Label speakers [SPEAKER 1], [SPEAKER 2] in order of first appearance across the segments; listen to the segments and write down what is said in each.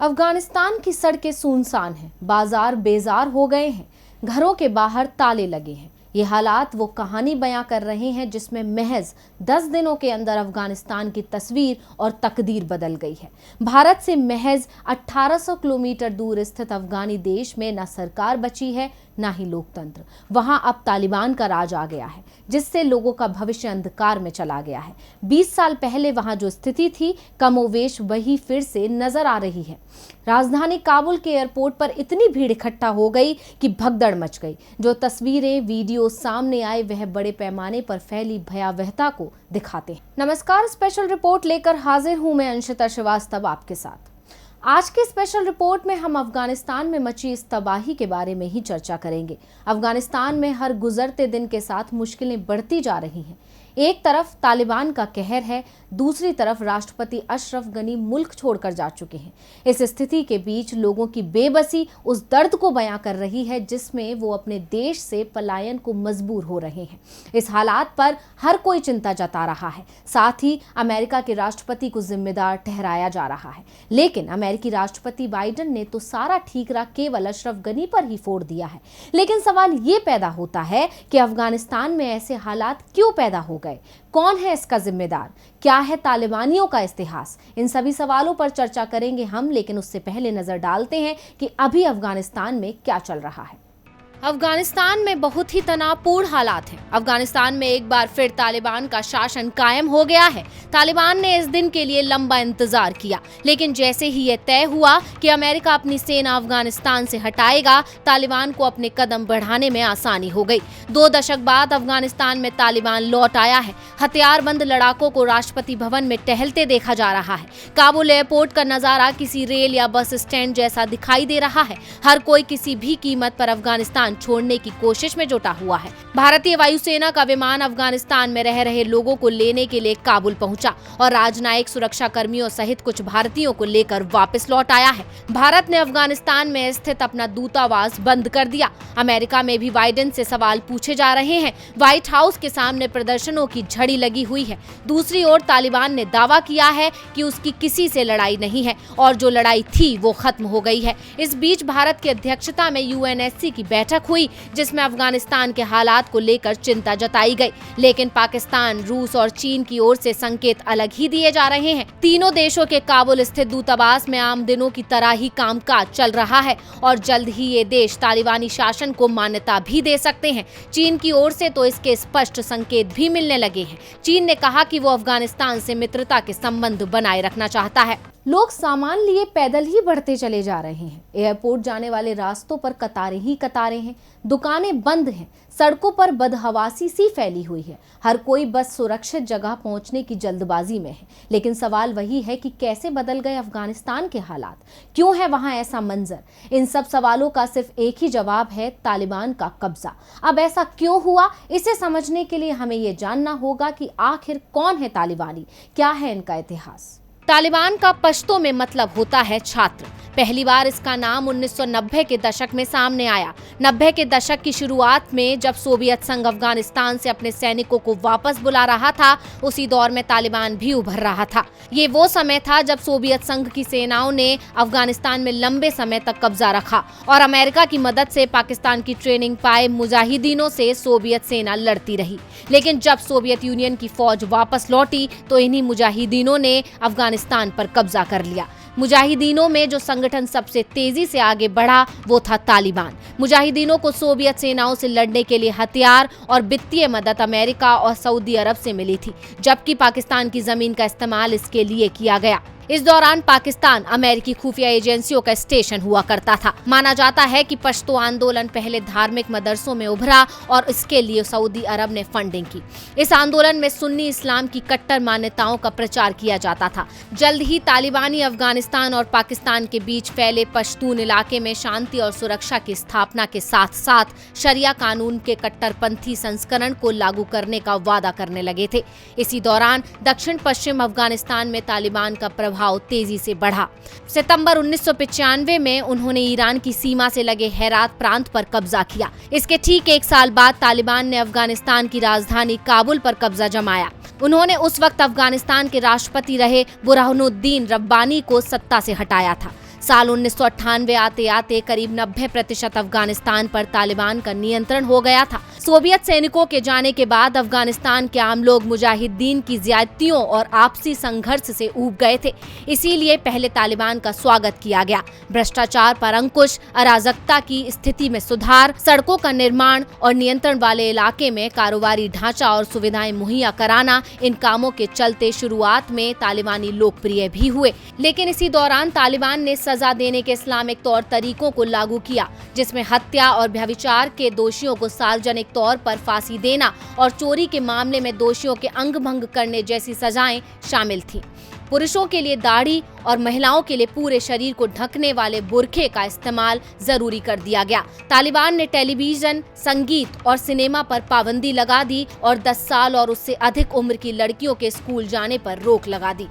[SPEAKER 1] अफगानिस्तान की सड़कें सुनसान हैं, बाजार बेजार हो गए हैं, घरों के बाहर ताले लगे हैं। ये हालात वो कहानी बयां कर रहे हैं जिसमें महज 10 दिनों के अंदर अफगानिस्तान की तस्वीर और तकदीर बदल गई है। भारत से महज 1800 किलोमीटर दूर स्थित अफगानी देश में न सरकार बची है ना ही लोकतंत्र। वहां अब तालिबान का राज आ गया है, जिससे लोगों का भविष्य अंधकार में चला गया है। 20 साल पहले वहां जो स्थिति थी, कमोवेश वही फिर से नजर आ रही है। राजधानी काबुल के एयरपोर्ट पर इतनी भीड़ इकट्ठा हो गई कि भगदड़ मच गई। जो तस्वीरें, वीडियो सामने आए वह बड़े पैमाने पर फैली भयावहता को दिखाते हैं। नमस्कार, स्पेशल रिपोर्ट लेकर हाजिर हूं मैं अंशिता श्रीवास्तव आपके साथ। आज की स्पेशल रिपोर्ट में हम अफगानिस्तान में मची इस तबाही के बारे में ही चर्चा करेंगे। अफगानिस्तान में हर गुजरते दिन के साथ मुश्किलें बढ़ती जा रही हैं। एक तरफ तालिबान का कहर है, दूसरी तरफ राष्ट्रपति अशरफ गनी मुल्क छोड़कर जा चुके हैं। इस स्थिति के बीच लोगों की बेबसी उस दर्द को बयां कर रही है जिसमें वो अपने देश से पलायन को मजबूर हो रहे हैं। इस हालात पर हर कोई चिंता जता रहा है, साथ ही अमेरिका के राष्ट्रपति को जिम्मेदार ठहराया जा रहा है। लेकिन अमेरिकी राष्ट्रपति बाइडेन ने तो सारा ठीकरा केवल अशरफ गनी पर ही फोड़ दिया है। लेकिन सवाल ये पैदा होता है कि अफगानिस्तान में ऐसे हालात क्यों पैदा हो गए? कौन है इसका जिम्मेदार? क्या है तालिबानियों का इतिहास? इन सभी सवालों पर चर्चा करेंगे हम, लेकिन उससे पहले नजर डालते हैं कि अभी अफगानिस्तान में क्या चल रहा है। अफगानिस्तान में बहुत ही तनावपूर्ण हालात हैं। अफगानिस्तान में एक बार फिर तालिबान का शासन कायम हो गया है। तालिबान ने इस दिन के लिए लंबा इंतजार किया, लेकिन जैसे ही यह तय हुआ कि अमेरिका अपनी सेना अफगानिस्तान से हटाएगा, तालिबान को अपने कदम बढ़ाने में आसानी हो गई। 2 दशक बाद अफगानिस्तान में तालिबान लौट आया है। हथियारबंद लड़ाकों को राष्ट्रपति भवन में टहलते देखा जा रहा है। काबुल एयरपोर्ट का नजारा किसी रेल या बस स्टैंड जैसा दिखाई दे रहा है। हर कोई किसी भी कीमत पर अफगानिस्तान छोड़ने की कोशिश में जुटा हुआ है। भारतीय वायुसेना का विमान अफगानिस्तान में रह रहे लोगों को लेने के लिए काबुल पहुंचा और राजनयिक सुरक्षा कर्मियों सहित कुछ भारतीयों को लेकर वापस लौट आया है। भारत ने अफगानिस्तान में स्थित अपना दूतावास बंद कर दिया। अमेरिका में भी बाइडेन से सवाल पूछे जा रहे हैं। व्हाइट हाउस के सामने प्रदर्शनों की झड़ी लगी हुई है। दूसरी ओर तालिबान ने दावा किया है कि उसकी किसी से लड़ाई नहीं है और जो लड़ाई थी वो खत्म हो गई है। इस बीच भारत की अध्यक्षता में यूएनएससी की बैठक हुई, जिसमें अफगानिस्तान के हालात को लेकर चिंता जताई गई। लेकिन पाकिस्तान, रूस और चीन की ओर से संकेत अलग ही दिए जा रहे हैं। तीनों देशों के काबुल स्थित दूतावास में आम दिनों की तरह ही कामकाज चल रहा है और जल्द ही ये देश तालिबानी शासन को मान्यता भी दे सकते हैं। चीन की ओर से तो इसके स्पष्ट संकेत भी मिलने लगे हैं। चीन ने कहा कि वो अफगानिस्तान से मित्रता के संबंध बनाए रखना चाहता है। लोग सामान लिए पैदल ही बढ़ते चले जा रहे हैं। एयरपोर्ट जाने वाले रास्तों पर कतारें ही कतारें हैं। दुकानें बंद हैं। सड़कों पर बदहवासी सी फैली हुई है। हर कोई बस सुरक्षित जगह पहुंचने की जल्दबाजी में है। लेकिन सवाल वही है कि कैसे बदल गए अफगानिस्तान के हालात? क्यों है वहां ऐसा मंजर? इन सब सवालों का सिर्फ एक ही जवाब है, तालिबान का कब्जा। अब ऐसा क्यों हुआ? इसे समझने के लिए हमें ये जानना होगा कि आखिर कौन है तालिबानी, क्या है इनका इतिहास। तालिबान का पश्तो में मतलब होता है छात्र। पहली बार इसका नाम 1990 के दशक में सामने आया। 90 के दशक की शुरुआत में जब सोवियत संघ अफगानिस्तान से अपने सैनिकों को वापस बुला रहा था, उसी दौर में तालिबान भी उभर रहा था। ये वो समय था जब सोवियत संघ की सेनाओं ने अफगानिस्तान में लंबे समय तक कब्जा रखा और अमेरिका की मदद से पाकिस्तान की ट्रेनिंग पाए मुजाहिदीनों से सोवियत सेना लड़ती रही। लेकिन जब सोवियत यूनियन की फौज वापस लौटी तो इन्हीं मुजाहिदीनों ने अफगानिस्तान पर कब्जा कर लिया। मुजाहिदीनों में जो संगठन सबसे तेजी से आगे बढ़ा वो था तालिबान। मुजाहिदीनों को सोवियत सेनाओं से लड़ने के लिए हथियार और वित्तीय मदद अमेरिका और सऊदी अरब से मिली थी, जबकि पाकिस्तान की जमीन का इस्तेमाल इसके लिए किया गया। इस दौरान पाकिस्तान अमेरिकी खुफिया एजेंसियों का स्टेशन हुआ करता था। माना जाता है कि पश्तो आंदोलन पहले धार्मिक मदरसों में उभरा और इसके लिए सऊदी अरब ने फंडिंग की। इस आंदोलन में सुन्नी इस्लाम की कट्टर मान्यताओं का प्रचार किया जाता था। जल्द ही तालिबानी अफगानिस्तान और पाकिस्तान के बीच फैले पश्तून इलाके में शांति और सुरक्षा की स्थापना के साथ साथ शरिया कानून के कट्टरपंथी संस्करण को लागू करने का वादा करने लगे थे। इसी दौरान दक्षिण पश्चिम अफगानिस्तान में तालिबान का प्रभाव तेजी से बढ़ा। सितंबर 1995 में उन्होंने ईरान की सीमा से लगे हेरात प्रांत पर कब्जा किया। इसके ठीक 1 साल बाद तालिबान ने अफगानिस्तान की राजधानी काबुल पर कब्जा जमाया। उन्होंने उस वक्त अफगानिस्तान के राष्ट्रपति रहे बुरहानुद्दीन रब्बानी को सत्ता से हटाया था। साल 1998 आते आते करीब 90% अफगानिस्तान पर तालिबान का नियंत्रण हो गया था। सोवियत सैनिकों के जाने के बाद अफगानिस्तान के आम लोग मुजाहिदीन की ज्यादतियों और आपसी संघर्ष से ऊब गए थे। इसीलिए पहले तालिबान का स्वागत किया गया। भ्रष्टाचार पर अंकुश, अराजकता की स्थिति में सुधार, सड़कों का निर्माण और नियंत्रण वाले इलाके में कारोबारी ढांचा और सुविधाएं मुहैया कराना, इन कामों के चलते शुरुआत में तालिबानी लोकप्रिय भी हुए। लेकिन इसी दौरान तालिबान ने सजा देने के इस्लामिक तौर तरीकों को लागू किया, जिसमें हत्या और व्यभिचार के दोषियों को सार्वजनिक तौर पर फांसी देना और चोरी के मामले में दोषियों के अंग भंग करने जैसी सजाएं शामिल थीं। पुरुषों के लिए दाढ़ी और महिलाओं के लिए पूरे शरीर को ढकने वाले बुरखे का इस्तेमाल जरूरी कर दिया गया। तालिबान ने टेलीविजन, संगीत और सिनेमा पर पाबंदी लगा दी और 10 साल और उससे अधिक उम्र की लड़कियों के स्कूल जाने पर रोक लगा दी।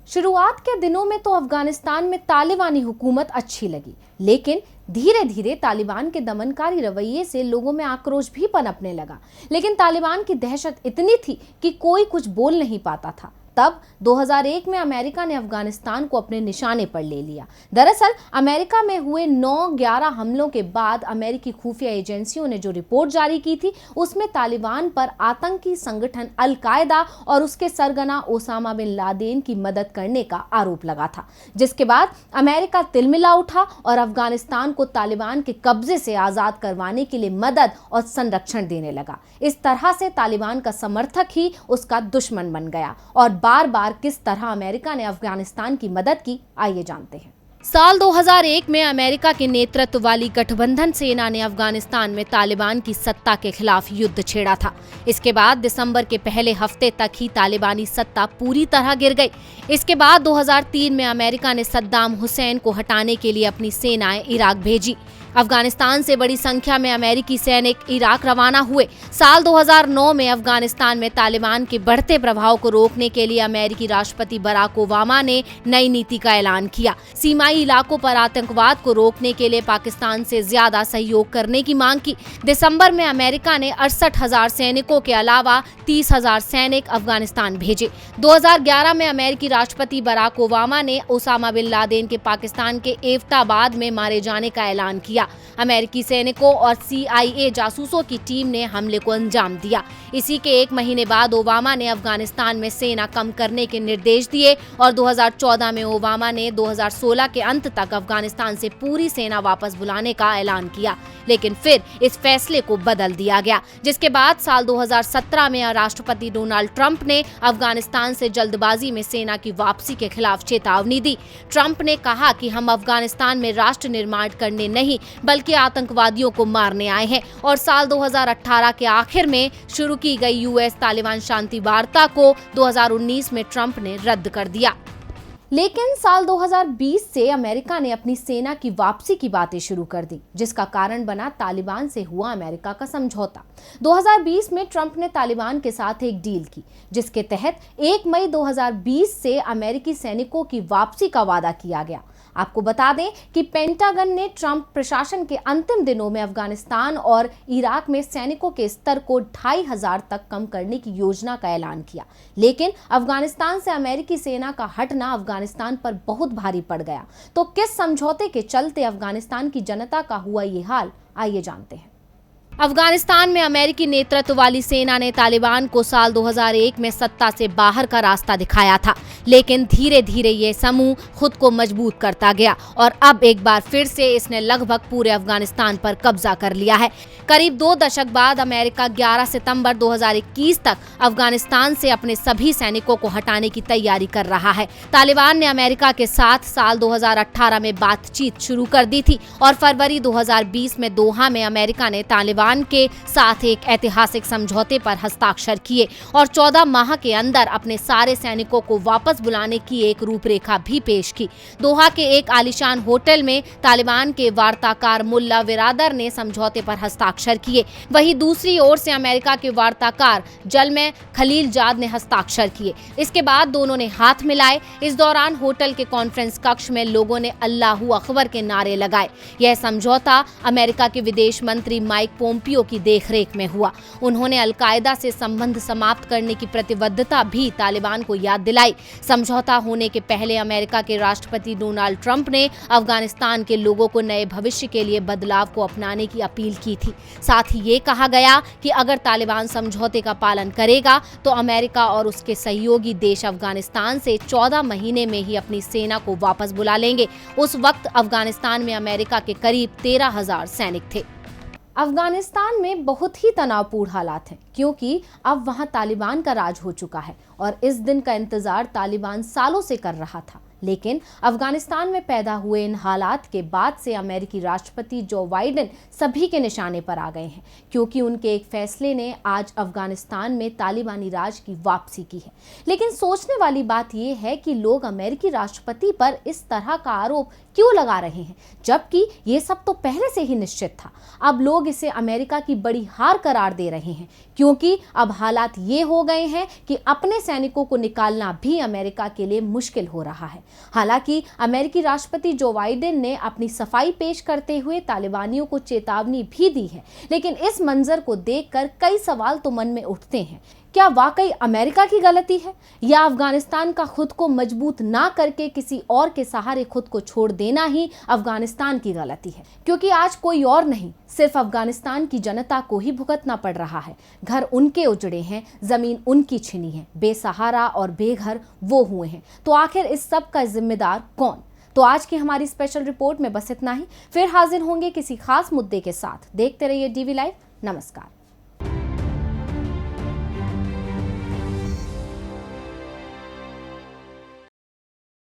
[SPEAKER 1] शुरुआत के दिनों में तो अफगानिस्तान में तालिबानी हुकूमत अच्छी लगी, लेकिन धीरे धीरे तालिबान के दमनकारी रवैये से लोगों में आक्रोश भी पनपने लगा। लेकिन तालिबान की दहशत इतनी थी कि कोई कुछ बोल नहीं पाता था। तब 2001 में अमेरिका ने अफगानिस्तान को अपने निशाने पर ले लिया। दरअसल अमेरिका में हुए 9/11 हमलों के बाद अमेरिकी खुफिया एजेंसियों ने जो रिपोर्ट जारी की थी, उसमें तालिबान पर आतंकी संगठन अल-कायदा और उसके सरगना ओसामा बिन लादेन की मदद करने का आरोप लगा था, जिसके बाद अमेरिका तिलमिला उठा और अफगानिस्तान को तालिबान के कब्जे से आजाद करवाने के लिए मदद और संरक्षण देने लगा। इस तरह से तालिबान का समर्थक ही उसका दुश्मन बन गया। और बार बार किस तरह अमेरिका ने अफगानिस्तान की मदद की, आइए जानते हैं। साल 2001 में अमेरिका के नेतृत्व वाली गठबंधन सेना ने अफगानिस्तान में तालिबान की सत्ता के खिलाफ युद्ध छेड़ा था। इसके बाद दिसंबर के पहले हफ्ते तक ही तालिबानी सत्ता पूरी तरह गिर गई। इसके बाद 2003 में अमेरिका ने सद्दाम हुसैन को हटाने के लिए अपनी सेनाएं इराक भेजी। अफगानिस्तान से बड़ी संख्या में अमेरिकी सैनिक इराक रवाना हुए। साल 2009 में अफगानिस्तान में तालिबान के बढ़ते प्रभाव को रोकने के लिए अमेरिकी राष्ट्रपति बराक ओबामा ने नई नीति का ऐलान किया। सीमाई इलाकों पर आतंकवाद को रोकने के लिए पाकिस्तान से ज्यादा सहयोग करने की मांग की। दिसंबर में अमेरिका ने 68,000 सैनिकों के अलावा 30,000 सैनिक अफगानिस्तान भेजे। 2011 में अमेरिकी राष्ट्रपति बराक ओबामा ने ओसामा बिन लादेन के पाकिस्तान के एबटाबाद में मारे जाने का ऐलान किया। अमेरिकी सैनिकों और CIA जासूसों की टीम ने हमले को अंजाम दिया। इसी के 1 महीने बाद ओबामा ने अफगानिस्तान में सेना कम करने के निर्देश दिए और 2014 में ओबामा ने 2016 के अंत तक अफगानिस्तान से पूरी सेना वापस बुलाने का ऐलान किया। लेकिन फिर इस फैसले को बदल दिया गया, जिसके बाद साल 2017 में राष्ट्रपति डोनाल्ड ट्रंप ने अफगानिस्तान से जल्दबाजी में सेना की वापसी के खिलाफ चेतावनी दी। ट्रंप ने कहा कि हम अफगानिस्तान में राष्ट्र निर्माण करने नहीं बल्कि आतंकवादियों को मारने आए हैं। और साल 2018 के आखिर में शुरू की गई US तालिबान शांति वार्ता को 2019 में ट्रंप ने रद्द कर दिया। लेकिन साल 2020 से अमेरिका ने अपनी सेना की वापसी की बातें शुरू कर दी, जिसका कारण बना तालिबान से हुआ अमेरिका का समझौता। 2020 में ट्रंप ने तालिबान के साथ एक डील की, जिसके तहत 1 मई 2020 से अमेरिकी सैनिकों की वापसी का वादा किया गया। आपको बता दें कि पेंटागन ने ट्रंप प्रशासन के अंतिम दिनों में अफगानिस्तान और इराक में सैनिकों के स्तर को 2,500 तक कम करने की योजना का ऐलान किया। लेकिन अफगानिस्तान से अमेरिकी सेना का हटना अफगानिस्तान पर बहुत भारी पड़ गया। तो किस समझौते के चलते अफगानिस्तान की जनता का हुआ ये हाल, आइए जानते हैं। अफगानिस्तान में अमेरिकी नेतृत्व वाली सेना ने तालिबान को साल 2001 में सत्ता से बाहर का रास्ता दिखाया था, लेकिन धीरे धीरे ये समूह खुद को मजबूत करता गया और अब एक बार फिर से इसने लगभग पूरे अफगानिस्तान पर कब्जा कर लिया है। करीब 2 दशक बाद अमेरिका 11 सितंबर 2021 तक अफगानिस्तान से अपने सभी सैनिकों को हटाने की तैयारी कर रहा है। तालिबान ने अमेरिका के साथ साल 2018 में बातचीत शुरू कर दी थी और फरवरी 2020 में दोहा में अमेरिका ने तालिबान के साथ एक ऐतिहासिक समझौते पर हस्ताक्षर किए और 14 माह के अंदर अपने सारे सैनिकों को वापस बुलाने की एक रूपरेखा भी पेश की। दोहा के एक आलीशान होटल में तालिबान के वार्ताकार मुल्ला बिरादर ने समझौते पर हस्ताक्षर किए। वहीं दूसरी ओर से अमेरिका के वार्ताकार जलमे खलीलजाद ने हस्ताक्षर किए। इसके बाद दोनों ने हाथ मिलाए। इस दौरान होटल के कॉन्फ्रेंस कक्ष में लोगों ने अल्लाहू अकबर के नारे लगाए। यह समझौता अमेरिका के विदेश मंत्री माइक पोम्पियो की देखरेख में हुआ। उन्होंने अल-कायदा से संबंध समाप्त करने की प्रतिबद्धता भी तालिबान को याद दिलाई। समझौता होने के पहले अमेरिका के राष्ट्रपति डोनाल्ड ट्रंप ने अफगानिस्तान के लोगों को नए भविष्य के लिए बदलाव को अपनाने की अपील की थी। साथ ही ये कहा गया कि अगर तालिबान समझौते का पालन करेगा तो अमेरिका और उसके सहयोगी देश अफगानिस्तान से 14 महीने में ही अपनी सेना को वापस बुला लेंगे। उस वक्त अफगानिस्तान में अमेरिका के करीब 13,000 सैनिक थे। अफगानिस्तान में बहुत ही तनावपूर्ण हालात हैं, क्योंकि अब वहां तालिबान का राज हो चुका है और इस दिन का इंतजार तालिबान सालों से कर रहा था। लेकिन अफगानिस्तान में पैदा हुए इन हालात के बाद से अमेरिकी राष्ट्रपति जो बाइडेन सभी के निशाने पर आ गए हैं, क्योंकि उनके एक फैसले ने आज अफगानिस्तान में तालिबानी राज की वापसी की है। लेकिन सोचने वाली बात यह है कि लोग अमेरिकी राष्ट्रपति पर इस तरह का आरोप क्यों लगा रहे हैं, जबकि ये सब तो पहले से ही निश्चित था। अब लोग इसे अमेरिका की बड़ी हार करार दे रहे हैं, क्योंकि अब हालात ये हो गए हैं कि अपने सैनिकों को निकालना भी अमेरिका के लिए मुश्किल हो रहा है। हालांकि अमेरिकी राष्ट्रपति जो बाइडेन ने अपनी सफाई पेश करते हुए तालिबानियों को चेतावनी भी दी है, लेकिन इस मंजर को देखकर कई सवाल तो मन में उठते हैं। क्या वाकई अमेरिका की गलती है, या अफगानिस्तान का खुद को मजबूत ना करके किसी और के सहारे खुद को छोड़ देना ही अफगानिस्तान की गलती है? क्योंकि आज कोई और नहीं, सिर्फ अफगानिस्तान की जनता को ही भुगतना पड़ रहा है। घर उनके उजड़े हैं, जमीन उनकी छिनी है, बेसहारा और बेघर वो हुए हैं। तो आखिर इस सब का जिम्मेदार कौन? तो आज की हमारी स्पेशल रिपोर्ट में बस इतना ही। फिर हाजिर होंगे किसी खास मुद्दे के साथ। देखते रहिए DV लाइव। नमस्कार।